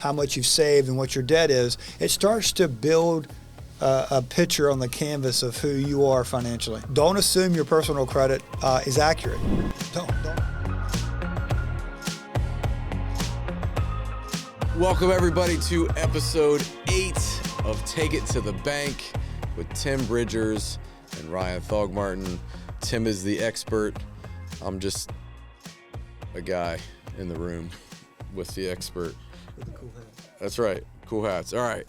how much you've saved and what your debt is, it starts to build a picture on the canvas of who you are financially. Don't assume your personal credit is accurate. Don't. Welcome everybody to episode 8 of Take It to the Bank with Tim Bridgers and Ryan Thogmartin. Tim is the expert. I'm just a guy in the room with the expert. With the cool hat. That's right. Cool hats. All right.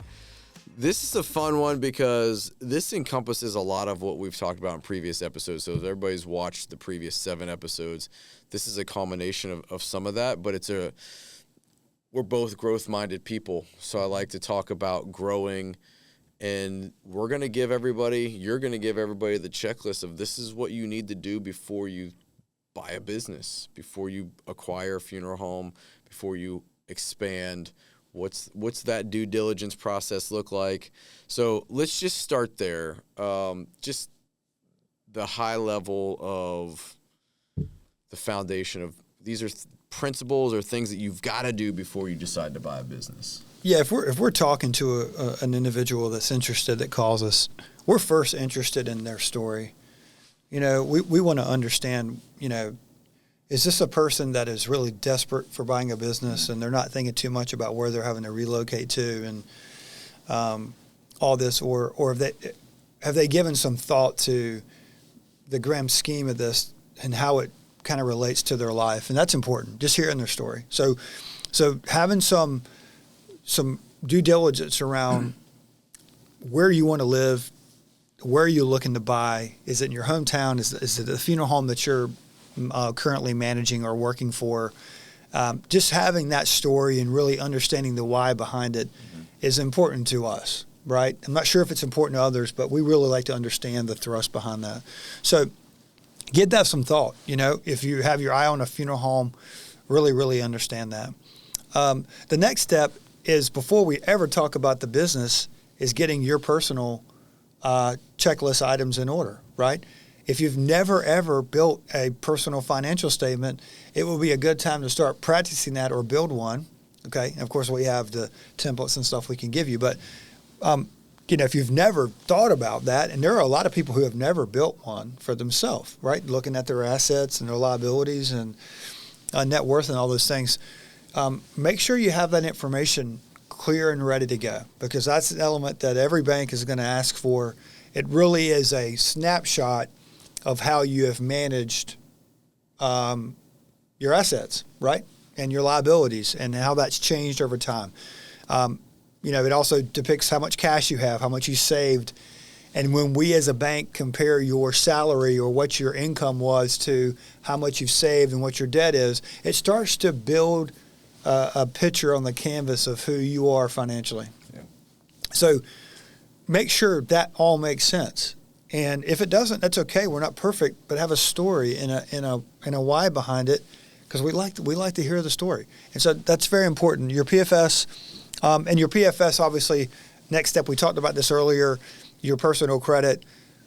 This is a fun one because this encompasses a lot of what we've talked about in previous episodes. So if everybody's watched the previous 7 episodes, this is a culmination of some of that, but we're both growth-minded people. So I like to talk about growing, and you're going to give everybody the checklist of this is what you need to do before you buy a business, before you acquire a funeral home, before you expand. What's that due diligence process look like? So let's just start there. Just the high level of the foundation of these are principles or things that you've got to do before you decide to buy a business. Yeah, if we're talking to an individual that's interested, that calls us, we're first interested in their story. You know, we want to understand, you know, is this a person that is really desperate for buying a business and they're not thinking too much about where they're having to relocate to and all this, or have they given some thought to the grand scheme of this and how it kind of relates to their life? And that's important, just hearing their story. So having some due diligence around where you want to live, where are you looking to buy? Is it in your hometown? Is it the funeral home that you're currently managing or working for? Just having that story and really understanding the why behind it is important to us, right? I'm not sure if it's important to others, but we really like to understand the thrust behind that. So give that some thought. You know, if you have your eye on a funeral home, really, really understand that. The next step is, before we ever talk about the business, is getting your personal checklist items in order, right? If you've never, ever built a personal financial statement, it will be a good time to start practicing that or build one, okay? And of course, we have the templates and stuff we can give you. But, you know, if you've never thought about that, and there are a lot of people who have never built one for themselves, right? Looking at their assets and their liabilities and net worth and all those things, make sure you have that information clear and ready to go, because that's an element that every bank is going to ask for. It really is a snapshot of how you have managed your assets, right, and your liabilities, and how that's changed over time. You know, it also depicts how much cash you have, how much you saved, and when we as a bank compare your salary or what your income was to how much you've saved and what your debt is, it starts to build a picture on the canvas of who you are financially. Yeah. So make sure that all makes sense. And if it doesn't, that's okay. We're not perfect, but have a story and a why behind it, because we like to hear the story. And so that's very important. Your PFS, and your PFS, obviously, next step, we talked about this earlier, your personal credit.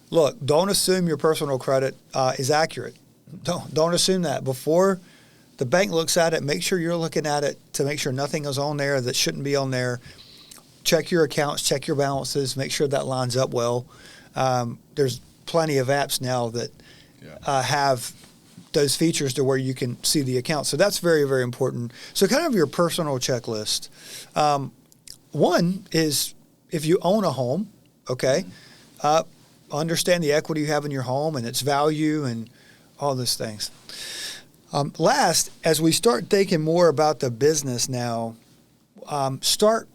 Look, don't assume your personal credit is accurate. Don't assume that. Before the bank looks at it, make sure you're looking at it to make sure nothing is on there that shouldn't be on there. Check your accounts, check your balances, make sure that lines up well. There's plenty of apps now that have those features to where you can see the account. So that's very, very important. So kind of your personal checklist. One is, if you own a home, okay, understand the equity you have in your home and its value and all those things. Last, as we start thinking more about the business now, start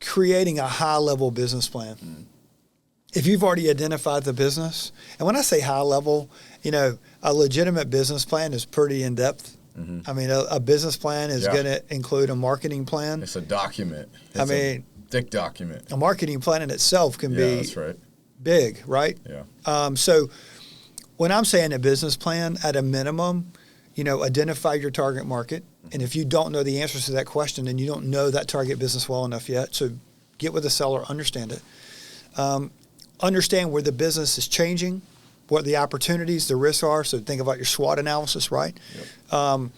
creating a high-level business plan. If you've already identified the business, and when I say high level, you know, a legitimate business plan is pretty in-depth. Mm-hmm. I mean, a business plan is going to include a marketing plan. It's a document. It's a thick document. A marketing plan in itself can be that's right. big, right? Yeah. So when I'm saying a business plan, at a minimum, you know, identify your target market. And if you don't know the answers to that question, then you don't know that target business well enough yet. So get with the seller, understand it. Understand where the business is changing, what the opportunities, the risks are. So think about your SWOT analysis, right? Yep.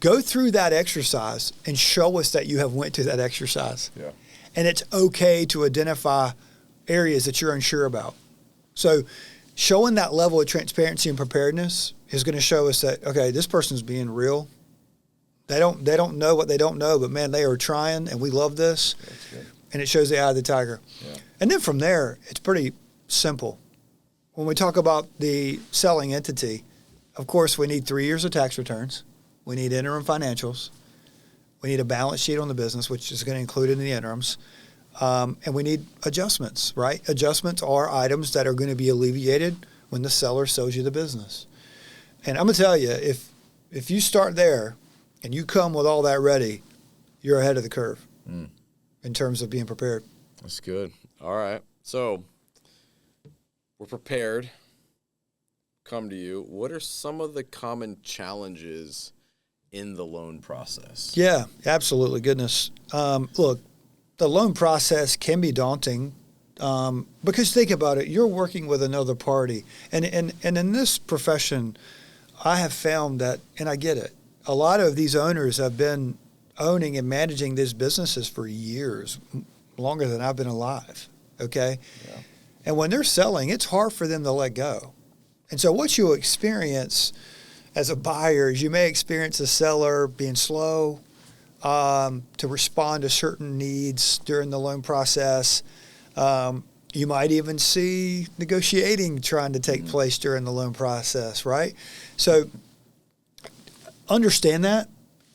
go through that exercise and show us that you have went through that exercise. Yeah. And it's okay to identify areas that you're unsure about. So showing that level of transparency and preparedness is going to show us that, okay, this person's being real. They don't know what they don't know, but man, they are trying, and we love this. That's good. And it shows the eye of the tiger. Yeah. And then from there, it's pretty simple. When we talk about the selling entity, of course, we need 3 years of tax returns. We need interim financials. We need a balance sheet on the business, which is going to include in the interims. And we need adjustments, right? Adjustments are items that are going to be alleviated when the seller sells you the business. And I'm going to tell you, if you start there and you come with all that ready, you're ahead of the curve in terms of being prepared. That's good. All right. So we're prepared. Come to you. What are some of the common challenges in the loan process? Yeah, absolutely. Goodness. Look, the loan process can be daunting because think about it. You're working with another party. And in this profession, I have found that, and I get it, a lot of these owners have been owning and managing these businesses for years, longer than I've been alive, okay? Yeah. And when they're selling, it's hard for them to let go. And so what you'll experience as a buyer is you may experience a seller being slow to respond to certain needs during the loan process. You might even see negotiating trying to take place during the loan process, right? So understand that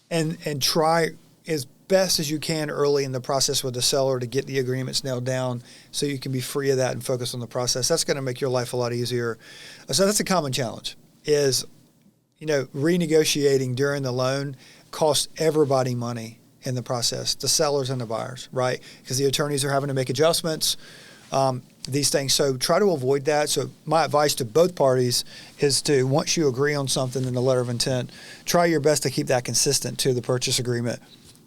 and try as best as you can early in the process with the seller to get the agreements nailed down so you can be free of that and focus on the process. That's going to make your life a lot easier. So that's a common challenge is, renegotiating during the loan costs everybody money in the process, the sellers and the buyers, right? Because the attorneys are having to make adjustments, these things. So try to avoid that. So my advice to both parties is to, once you agree on something in the letter of intent, try your best to keep that consistent to the purchase agreement.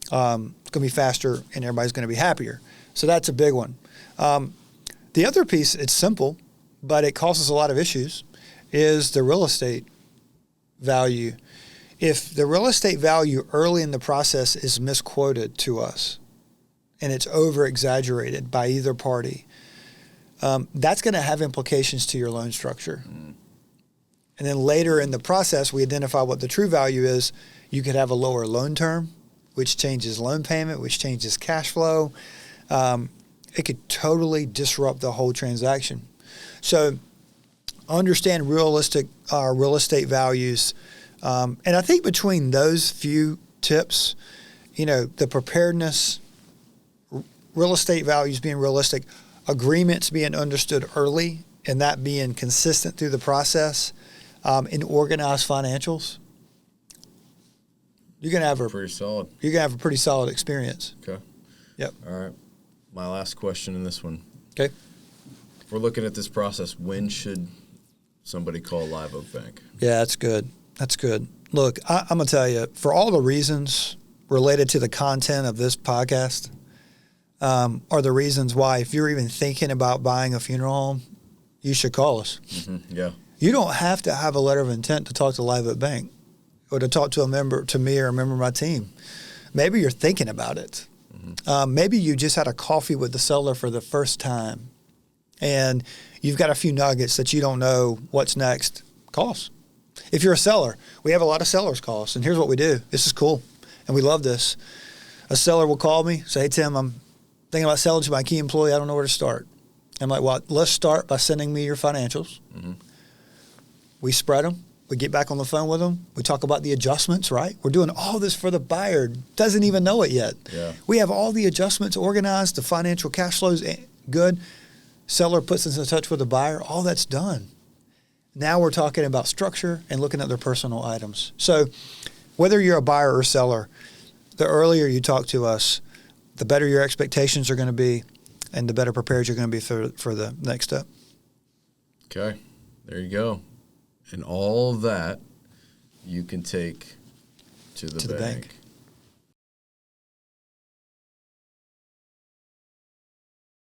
It's going to be faster and everybody's going to be happier. So that's a big one. The other piece, it's simple, but it causes a lot of issues, is the real estate value. If the real estate value early in the process is misquoted to us and it's over-exaggerated by either party, that's going to have implications to your loan structure. And then later in the process, we identify what the true value is. You could have a lower loan term, which changes loan payment, which changes cash flow. It could totally disrupt the whole transaction. So understand realistic real estate values. And I think between those few tips, the preparedness, real estate values being realistic, agreements being understood early, and that being consistent through the process, and organized financials, you're gonna have a pretty solid. You're gonna have a pretty solid experience. Okay. Yep. All right. My last question in this one. Okay. If we're looking at this process, when should somebody call Live Oak Bank? Yeah, that's good. That's good. Look, I'm gonna tell you, for all the reasons related to the content of this podcast, are the reasons why, if you're even thinking about buying a funeral home, you should call us. Mm-hmm. Yeah. You don't have to have a letter of intent to talk to Live Oak Bank or to talk to me or a member of my team. Maybe you're thinking about it. Mm-hmm. Maybe you just had a coffee with the seller for the first time and you've got a few nuggets that you don't know what's next. Call us. If you're a seller, we have a lot of sellers call us, and here's what we do. This is cool, and we love this. A seller will call me, say, hey, Tim, I'm thinking about selling to my key employee. I don't know where to start. I'm like, well, let's start by sending me your financials. Mm-hmm. We spread them. We get back on the phone with them. We talk about the adjustments, right? We're doing all this for the buyer. Doesn't even know it yet. Yeah. We have all the adjustments organized. The financial cash flows good. Seller puts us in touch with the buyer. All that's done. Now we're talking about structure and looking at their personal items. So whether you're a buyer or seller, the earlier you talk to us, the better your expectations are going to be and the better prepared you're going to be for the next step. Okay. There you go. And all of that you can take to the bank.